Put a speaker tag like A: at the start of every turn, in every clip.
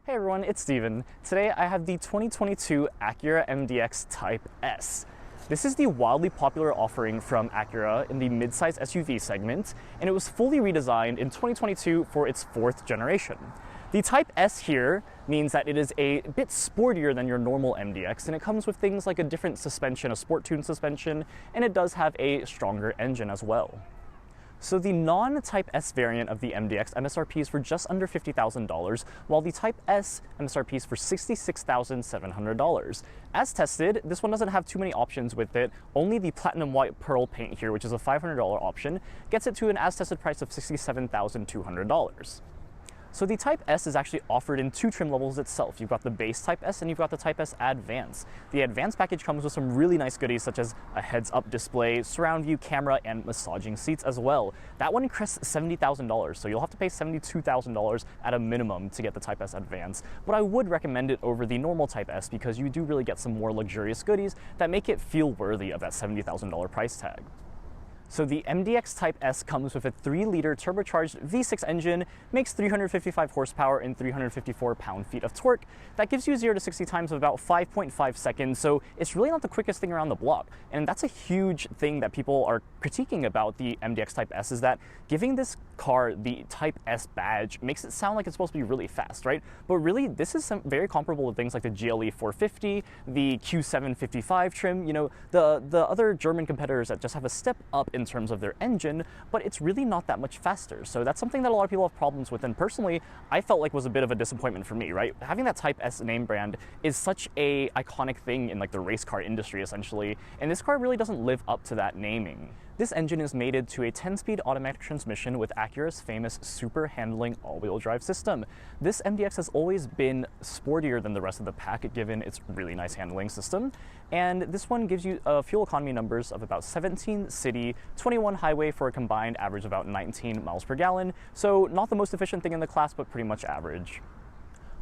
A: Hey everyone, it's Steven. Today I have the 2022 Acura MDX Type S. This is the wildly popular offering from Acura in the midsize SUV segment, and it was fully redesigned in 2022 for its 4th generation. The Type S here means that it is a bit sportier than your normal MDX, and it comes with things like a different suspension, a sport-tuned suspension, and it does have a stronger engine as well. So the non-Type S variant of the MDX MSRP is for just under $50,000, while the Type S MSRP is for $66,700. As tested, this one doesn't have too many options with it. Only the Platinum White Pearl paint here, which is a $500 option, gets it to an as-tested price of $67,200. So the Type S is actually offered in 2 trim levels itself. You've got the base Type S and you've got the Type S Advance. The Advance package comes with some really nice goodies such as a heads-up display, surround view camera, and massaging seats as well. That one crests $70,000, so you'll have to pay $72,000 at a minimum to get the Type S Advance. But I would recommend it over the normal Type S because you do really get some more luxurious goodies that make it feel worthy of that $70,000 price tag. So the MDX Type S comes with a 3-liter turbocharged V6 engine, makes 355 horsepower and 354 pound-feet of torque. That gives you 0 to 60 times of about 5.5 seconds, so it's really not the quickest thing around the block. And that's a huge thing that people are critiquing about the MDX Type S, is that giving this car the Type S badge makes it sound like it's supposed to be really fast, right? But really, this is very comparable to things like the GLE 450, the Q755 trim, the other German competitors that just have a step up in terms of their engine, but it's really not that much faster. So that's something that a lot of people have problems with, and personally, I felt like was a bit of a disappointment for me, right? Having that Type S name brand is such a iconic thing in like the race car industry, essentially, and this car really doesn't live up to that naming. This engine is mated to a 10-speed automatic transmission with Acura's famous super handling all-wheel drive system. This MDX has always been sportier than the rest of the pack given its really nice handling system, and this one gives you fuel economy numbers of about 17 city, 21 highway for a combined average of about 19 miles per gallon, so not the most efficient thing in the class, but pretty much average.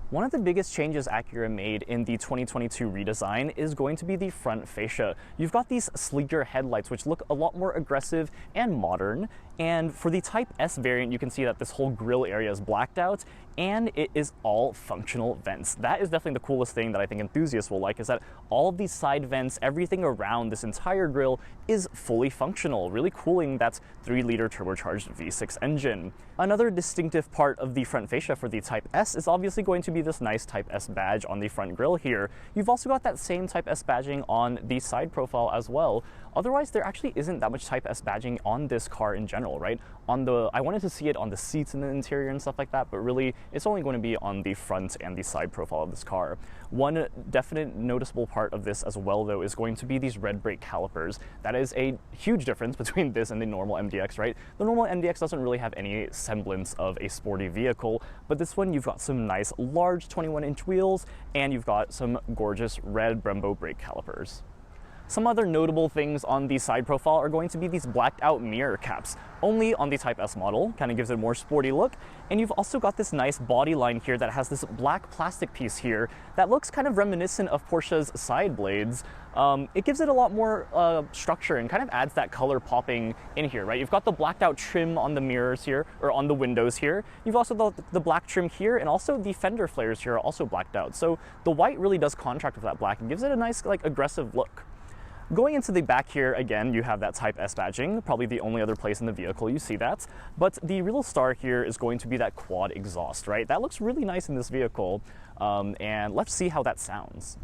A: One of the biggest changes Acura made in the 2022 redesign is going to be the front fascia. You've got these sleeker headlights which look a lot more aggressive and modern, and for the Type S variant you can see that this whole grille area is blacked out and it is all functional vents. That is definitely the coolest thing that I think enthusiasts will like, is that all of these side vents, everything around this entire grille is fully functional, really cooling that 3-liter turbocharged V6 engine. Another distinctive part of the front fascia for the Type S is obviously going to be this nice Type S badge on the front grille here. You've also got that same Type S badging on the side profile as well. Otherwise, there actually isn't that much Type S badging on this car in general, right? I wanted to see it on the seats in the interior and stuff like that, but really, it's only going to be on the front and the side profile of this car. One definite noticeable part of this as well, though, is going to be these red brake calipers. That is a huge difference between this and the normal MDX, right? The normal MDX doesn't really have any semblance of a sporty vehicle, but this one, you've got some nice large 21-inch wheels, and you've got some gorgeous red Brembo brake calipers. Some other notable things on the side profile are going to be these blacked out mirror caps, only on the Type S model, kind of gives it a more sporty look. And you've also got this nice body line here that has this black plastic piece here that looks kind of reminiscent of Porsche's side blades. It gives it a lot more structure and kind of adds that color popping in here, right? You've got the blacked out trim on the mirrors here, or on the windows here. You've also got the black trim here, and also the fender flares here are also blacked out. So the white really does contrast with that black and gives it a nice, like, aggressive look. Going into the back here, again, you have that Type S badging, probably the only other place in the vehicle you see that. But the real star here is going to be that quad exhaust, right? That looks really nice in this vehicle, and let's see how that sounds.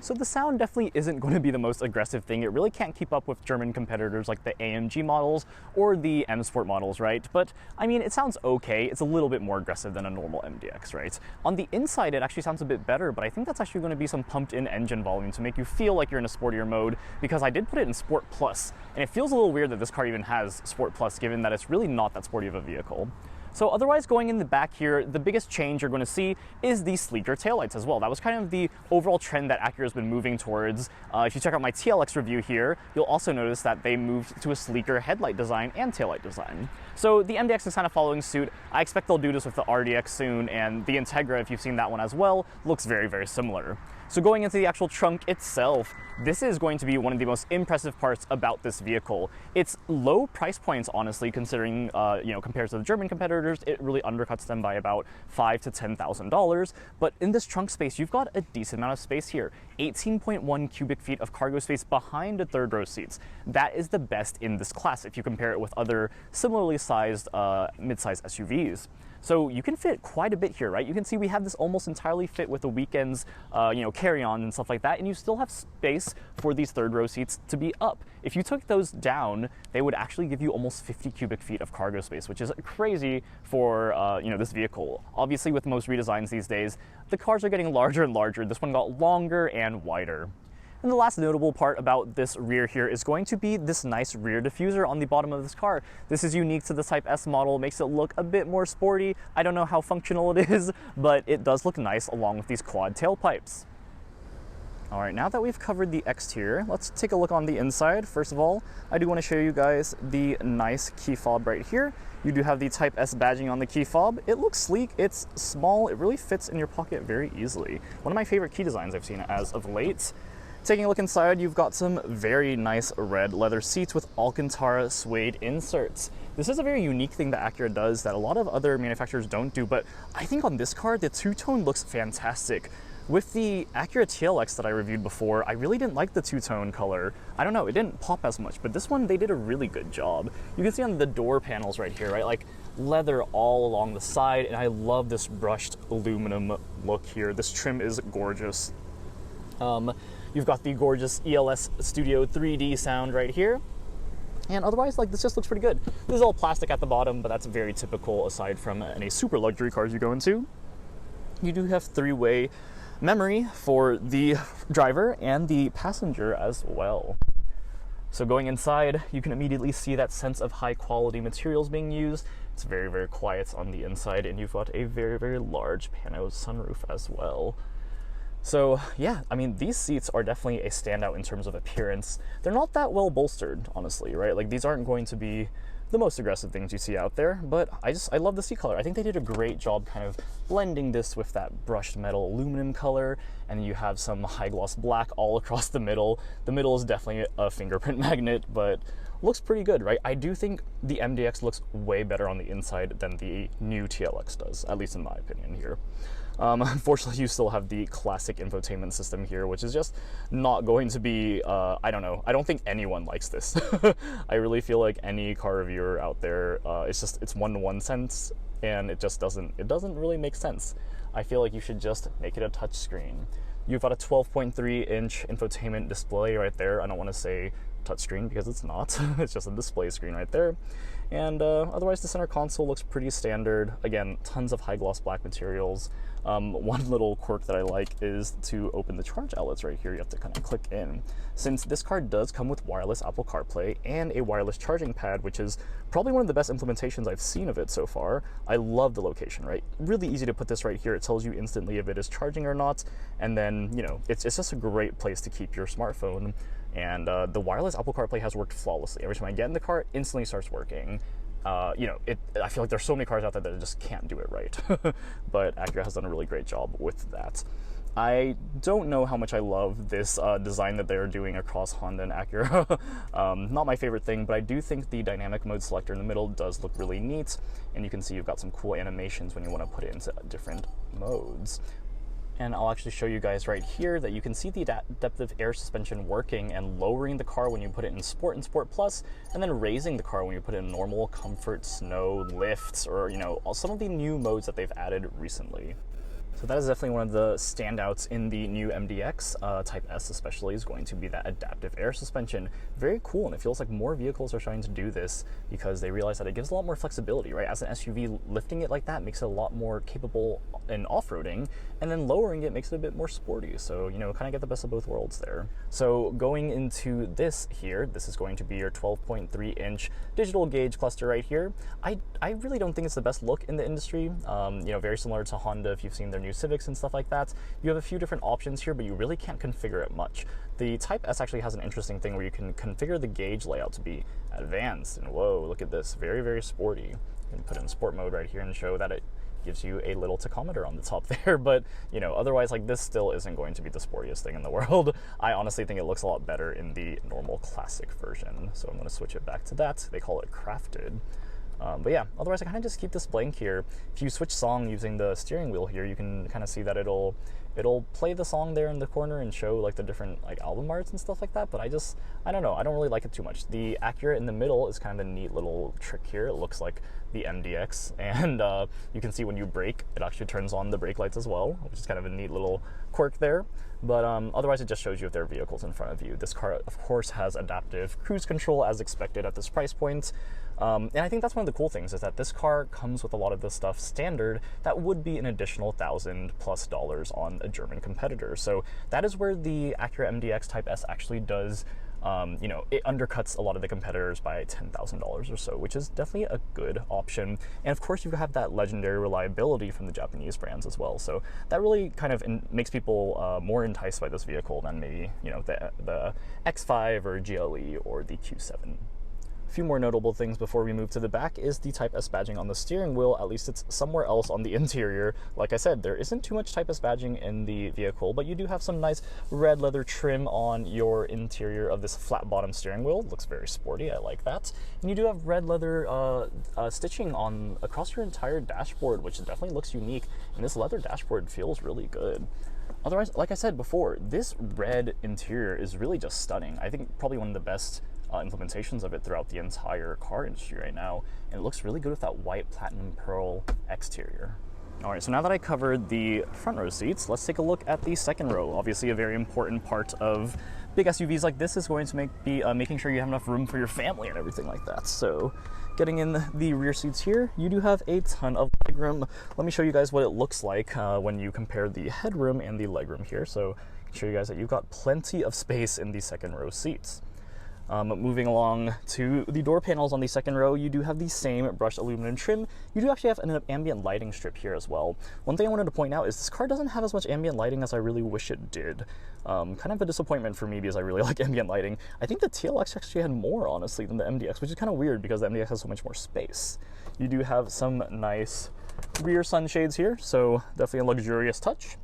A: So the sound definitely isn't going to be the most aggressive thing. It really can't keep up with German competitors like the AMG models or the M Sport models, right? But I mean, it sounds okay. It's a little bit more aggressive than a normal MDX, right? On the inside, it actually sounds a bit better, but I think that's actually going to be some pumped in engine volume to make you feel like you're in a sportier mode, because I did put it in Sport Plus, and it feels a little weird that this car even has Sport Plus, given that it's really not that sporty of a vehicle. So otherwise, going in the back here, the biggest change you're going to see is the sleeker taillights as well. That was kind of the overall trend that Acura's been moving towards. If you check out my TLX review here, you'll also notice that they moved to a sleeker headlight design and taillight design. So the MDX is kind of following suit. I expect they'll do this with the RDX soon, and the Integra, if you've seen that one as well, looks very, very similar. So going into the actual trunk itself, this is going to be one of the most impressive parts about this vehicle. It's low price points, honestly, considering, compared to the German competitors, it really undercuts them by about $5,000 to $10,000. But in this trunk space, you've got a decent amount of space here. 18.1 cubic feet of cargo space behind the third row seats. That is the best in this class if you compare it with other similarly sized mid-size SUVs. So you can fit quite a bit here, right? You can see we have this almost entirely fit with the weekends, carry-on and stuff like that, and you still have space for these third row seats to be up. If you took those down, they would actually give you almost 50 cubic feet of cargo space, which is crazy for, this vehicle. Obviously, with most redesigns these days, the cars are getting larger and larger. This one got longer and wider. And the last notable part about this rear here is going to be this nice rear diffuser on the bottom of this car. This is unique to the Type S model, makes it look a bit more sporty. I don't know how functional it is, but it does look nice along with these quad tailpipes. All right, now that we've covered the exterior, let's take a look on the inside. First of all, I do want to show you guys the nice key fob right here. You do have the Type S badging on the key fob. It looks sleek, it's small, it really fits in your pocket very easily. One of my favorite key designs I've seen as of late. Taking a look inside, you've got some very nice red leather seats with Alcantara suede inserts. This is a very unique thing that Acura does that a lot of other manufacturers don't do, but I think on this car, the two-tone looks fantastic. With the Acura TLX that I reviewed before, I really didn't like the two-tone color. I don't know, it didn't pop as much, but this one, they did a really good job. You can see on the door panels right here, right, like leather all along the side, and I love this brushed aluminum look here. This trim is gorgeous. You've got the gorgeous ELS Studio 3D sound right here. And otherwise, this just looks pretty good. This is all plastic at the bottom, but that's very typical aside from any super luxury cars you go into. You do have three-way memory for the driver and the passenger as well. So going inside, you can immediately see that sense of high quality materials being used. It's very, very quiet on the inside, and you've got a very, very large pano sunroof as well. So yeah, I mean, these seats are definitely a standout in terms of appearance. They're not that well bolstered, honestly, right? Like, these aren't going to be the most aggressive things you see out there, but I love the seat color. I think they did a great job kind of blending this with that brushed metal aluminum color, and you have some high gloss black all across the middle. The middle is definitely a fingerprint magnet, but looks pretty good, right? I do think the MDX looks way better on the inside than the new TLX does, at least in my opinion here. Unfortunately, you still have the classic infotainment system here, which is just not going to be, I don't know. I don't think anyone likes this. I really feel like any car reviewer out there, it's one-to-one sense, and it doesn't really make sense. I feel like you should just make it a touch screen. You've got a 12.3-inch infotainment display right there. I don't want to say touchscreen because it's not. It's just a display screen right there. And otherwise, the center console looks pretty standard. Again, tons of high gloss black materials. One little quirk that I like is to open the charge outlets right here. You have to kind of click in. Since this car does come with wireless Apple CarPlay and a wireless charging pad, which is probably one of the best implementations I've seen of it so far, I love the location, right? Really easy to put this right here. It tells you instantly if it is charging or not. And then, it's just a great place to keep your smartphone. And the wireless Apple CarPlay has worked flawlessly. Every time I get in the car, it instantly starts working. I feel like there's so many cars out there that just can't do it right. But Acura has done a really great job with that. I don't know how much I love this design that they're doing across Honda and Acura. Not my favorite thing, but I do think the dynamic mode selector in the middle does look really neat. And you can see you've got some cool animations when you want to put it into different modes. And I'll actually show you guys right here that you can see the adaptive air suspension working and lowering the car when you put it in Sport and Sport Plus, and then raising the car when you put it in Normal, Comfort, Snow, Lifts, or some of the new modes that they've added recently. So that is definitely one of the standouts in the new MDX Type S especially, is going to be that adaptive air suspension. Very cool, and it feels like more vehicles are starting to do this because they realize that it gives a lot more flexibility, right? As an SUV, lifting it like that makes it a lot more capable in off-roading, and then lowering it makes it a bit more sporty. So, you know, kind of get the best of both worlds there. So going into this here, this is going to be your 12.3-inch digital gauge cluster right here. I really don't think it's the best look in the industry. You know, very similar to Honda if you've seen their new Civics and stuff like that. You have a few different options here, but you really can't configure it much. The Type S actually has an interesting thing where you can configure the gauge layout to be advanced, and whoa, look at this, very, very sporty. You can put it in sport mode right here and show that it gives you a little tachometer on the top there, but you know, otherwise, like, this still isn't going to be the sportiest thing in the world. I honestly think it looks a lot better in the normal classic version, so I'm going to switch it back to that. They call it crafted. But yeah, otherwise I kind of just keep this blank here. If you switch song using the steering wheel here, you can kind of see that it'll play the song there in the corner and show like the different like album arts and stuff like that, but I don't know, I don't really like it too much. The Acura in the middle is kind of a neat little trick here. It looks like the MDX, and you can see when you brake, it actually turns on the brake lights as well, which is kind of a neat little quirk there. But otherwise it just shows you if there are vehicles in front of you. This car, of course, has adaptive cruise control as expected at this price point. And I think that's one of the cool things, is that this car comes with a lot of the stuff standard that would be an additional $1,000+ on a German competitor. So that is where the Acura MDX Type S actually does, you know, it undercuts a lot of the competitors by $10,000 or so, which is definitely a good option. And of course, you have that legendary reliability from the Japanese brands as well. So that really kind of makes people more enticed by this vehicle than maybe, you know, the X5 or GLE or the Q7. A few more notable things before we move to the back is the Type S badging on the steering wheel. At least it's somewhere else on the interior. Like I said, there isn't too much Type S badging in the vehicle, but you do have some nice red leather trim on your interior of this flat bottom steering wheel. It looks very sporty, I like that. And you do have red leather stitching on across your entire dashboard, which definitely looks unique, and this leather dashboard feels really good. Otherwise, like I said before, this red interior is really just stunning. I think probably one of the best implementations of it throughout the entire car industry right now, and it looks really good with that white platinum pearl exterior. All right, so now that I covered the front row seats, let's take a look at the second row. Obviously, a very important part of big SUVs like this is going to be making sure you have enough room for your family and everything like that. So getting in the rear seats here, you do have a ton of legroom. Let me show you guys what it looks like when you compare the headroom and the legroom here. So I can show you guys that you've got plenty of space in the second row seats. Moving along to the door panels on the second row, you do have the same brushed aluminum trim. You do actually have an ambient lighting strip here as well. One thing I wanted to point out is this car doesn't have as much ambient lighting as I really wish it did. Kind of a disappointment for me because I really like ambient lighting. I think the TLX actually had more, honestly, than the MDX, which is kind of weird because the MDX has so much more space. You do have some nice rear sunshades here, so definitely a luxurious touch.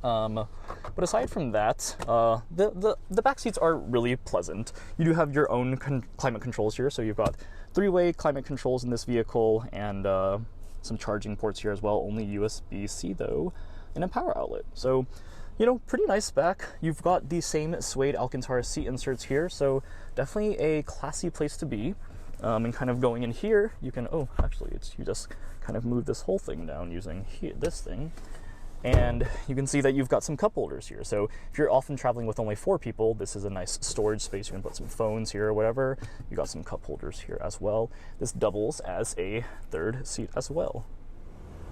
A: But aside from that, the back seats are really pleasant. You do have your own climate controls here, so you've got 3-way climate controls in this vehicle, and some charging ports here as well, only USB-C though, and a power outlet. So, you know, pretty nice spec. You've got the same suede Alcantara seat inserts here, so definitely a classy place to be. And kind of going in here, you can, oh, actually, you just kind of move this whole thing down using this thing. And you can see that you've got some cup holders here. So if you're often traveling with only 4 people, this is a nice storage space. You can put some phones here or whatever. You got some cup holders here as well. This doubles as a third seat as well.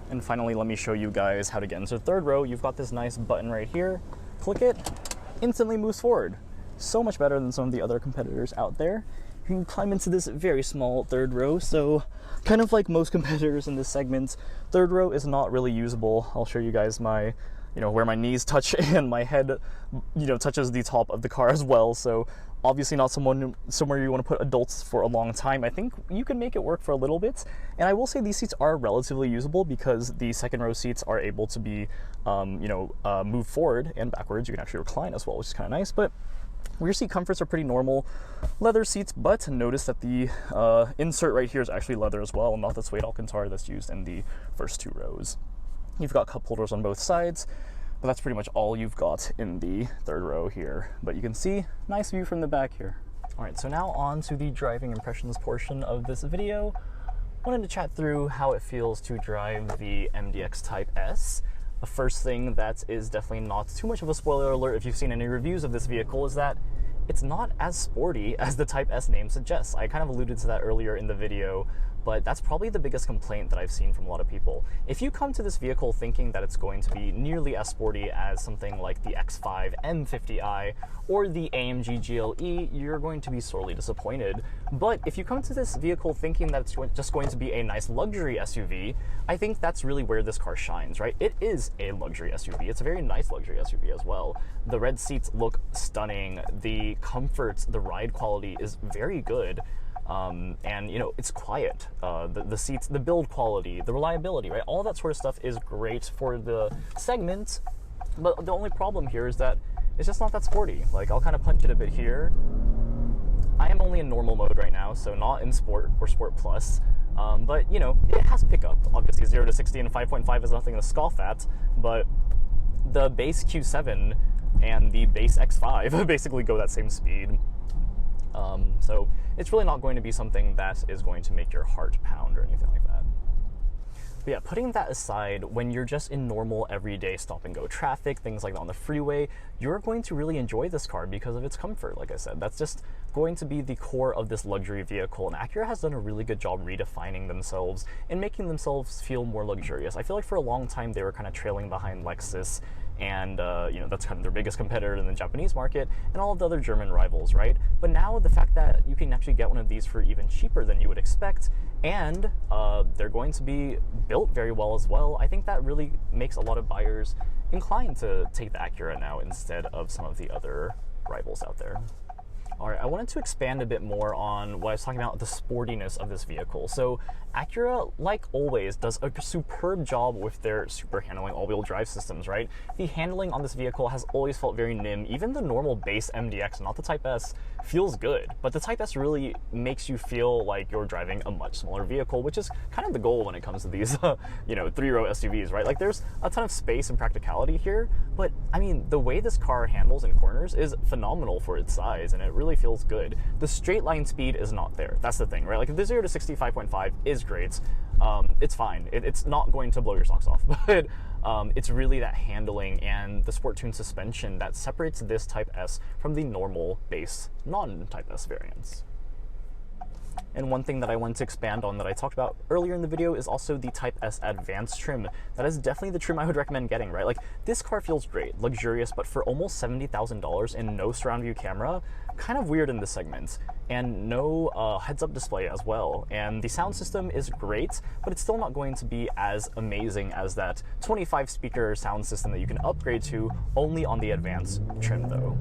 A: And finally, let me show you guys how to get into the third row. You've got this nice button right here. Click it, instantly moves forward. So much better than some of the other competitors out there. You can climb into this very small third row, so kind of like most competitors in this segment, third row is not really usable. I'll show you guys my, you know, where my knees touch and my head, you know, touches the top of the car as well. So obviously not somewhere you want to put adults for a long time. I think you can make it work for a little bit. And I will say these seats are relatively usable because the second row seats are able to be, move forward and backwards. You can actually recline as well, which is kind of nice. But rear seat comforts are pretty normal leather seats, but notice that the insert right here is actually leather as well, and not the suede Alcantara that's used in the first 2 rows. You've got cup holders on both sides, but that's pretty much all you've got in the third row here. But you can see, nice view from the back here. All right, so now on to the driving impressions portion of this video. Wanted to chat through how it feels to drive the MDX Type S. The first thing that is definitely not too much of a spoiler alert if you've seen any reviews of this vehicle is that it's not as sporty as the Type S name suggests. I kind of alluded to that earlier in the video, but that's probably the biggest complaint that I've seen from a lot of people. If you come to this vehicle thinking that it's going to be nearly as sporty as something like the X5 M50i or the AMG GLE, you're going to be sorely disappointed. But if you come to this vehicle thinking that it's just going to be a nice luxury SUV, I think that's really where this car shines, right? It is a luxury SUV. It's a very nice luxury SUV as well. The red seats look stunning. The comfort, the ride quality is very good. And you know, it's quiet. The seats, the build quality, the reliability, right? All that sort of stuff is great for the segment. But the only problem here is that it's just not that sporty. Like, I'll kind of punch it a bit here. I am only in normal mode right now, so not in sport or sport plus. But you know, it has pickup. Obviously 0 to 60 and 5.5 is nothing to scoff at, but the base Q7 and the base X5 basically go that same speed. So it's really not going to be something that is going to make your heart pound or anything like that. But yeah, putting that aside, when you're just in normal everyday stop and go traffic, things like that on the freeway, you're going to really enjoy this car because of its comfort. Like I said, that's just going to be the core of this luxury vehicle, and Acura has done a really good job redefining themselves and making themselves feel more luxurious. I feel like for a long time they were kind of trailing behind Lexus, and you know, that's kind of their biggest competitor in the Japanese market, and all of the other German rivals, right? But now the fact that you can actually get one of these for even cheaper than you would expect, and they're going to be built very well as well, I think that really makes a lot of buyers inclined to take the Acura now instead of some of the other rivals out there. Alright, I wanted to expand a bit more on what I was talking about, the sportiness of this vehicle. So Acura, like always, does a superb job with their super handling all-wheel drive systems, right? The handling on this vehicle has always felt very nim. Even the normal base MDX, not the Type S, feels good. But the Type S really makes you feel like you're driving a much smaller vehicle, which is kind of the goal when it comes to these, you know, three-row SUVs, right? Like, there's a ton of space and practicality here, but I mean, the way this car handles in corners is phenomenal for its size, and it really feels good. The straight line speed is not there. That's the thing, right? Like, the 0 to 65.5 is great. It's fine. It's not going to blow your socks off, but it's really that handling and the Sport Tune suspension that separates this Type S from the normal base non-Type S variants. And one thing that I wanted to expand on that I talked about earlier in the video is also the Type S Advanced trim. That is definitely the trim I would recommend getting, right? Like, this car feels great, luxurious, but for almost $70,000 and no surround view camera, kind of weird in this segment. And no heads-up display as well. And the sound system is great, but it's still not going to be as amazing as that 25-speaker sound system that you can upgrade to only on the Advanced trim, though.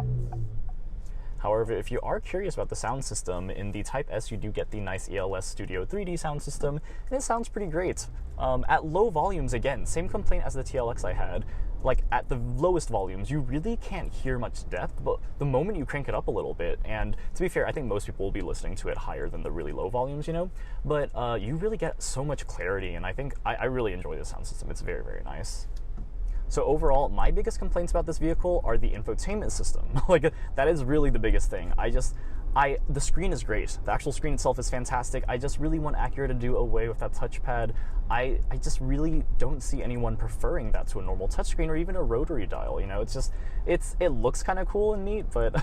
A: However, if you are curious about the sound system, in the Type S you do get the nice ELS Studio 3D sound system, and it sounds pretty great. At low volumes, again, same complaint as the TLX I had. Like, at the lowest volumes, you really can't hear much depth, but the moment you crank it up a little bit, and to be fair, I think most people will be listening to it higher than the really low volumes, you know, but you really get so much clarity, and I think I really enjoy the sound system. It's very, very nice. So overall, my biggest complaints about this vehicle are the infotainment system. Like, that is really the biggest thing. The screen is great. The actual screen itself is fantastic. I just really want Acura to do away with that touchpad. I just really don't see anyone preferring that to a normal touchscreen or even a rotary dial, you know? It's just, it looks kind of cool and neat, but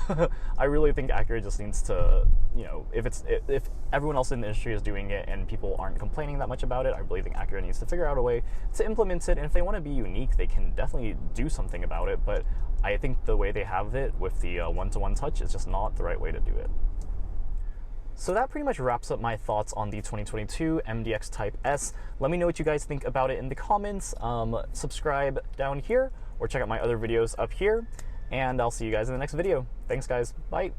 A: I really think Acura just needs to, you know, if everyone else in the industry is doing it and people aren't complaining that much about it, I really think Acura needs to figure out a way to implement it, and if they want to be unique, they can definitely do something about it, but I think the way they have it with the one-to-one touch is just not the right way to do it. So that pretty much wraps up my thoughts on the 2022 MDX Type S. Let me know what you guys think about it in the comments. Subscribe down here or check out my other videos up here, and I'll see you guys in the next video. Thanks, guys. Bye.